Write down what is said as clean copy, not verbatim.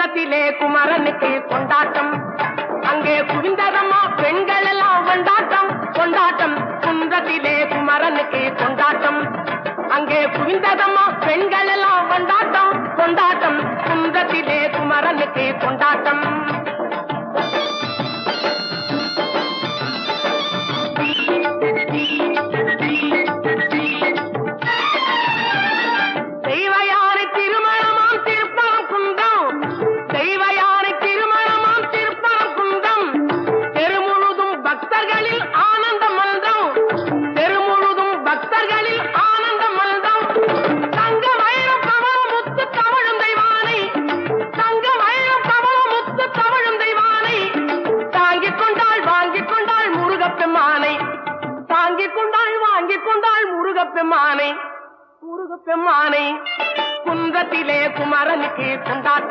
குன்றத்திலே குமரனுக்கு கொண்டாட்டம் அங்கே குவிந்ததம்மா பெண்கள் எல்லாம் கொண்டாட்டம் கொண்டாட்டம் குன்றத்திலே குமரனுக்கு கொண்டாட்டம் அங்கே குவிந்ததம்மா பெண்கள் எல்லாம் கொண்டாட்டம் கொண்டாட்டம் குன்றத்திலே குமரனுக்கு கொண்டாட்டம் முருகப்பெம்மானை குன்றத்திலே குமரனுக்கு கொண்டாட்டம்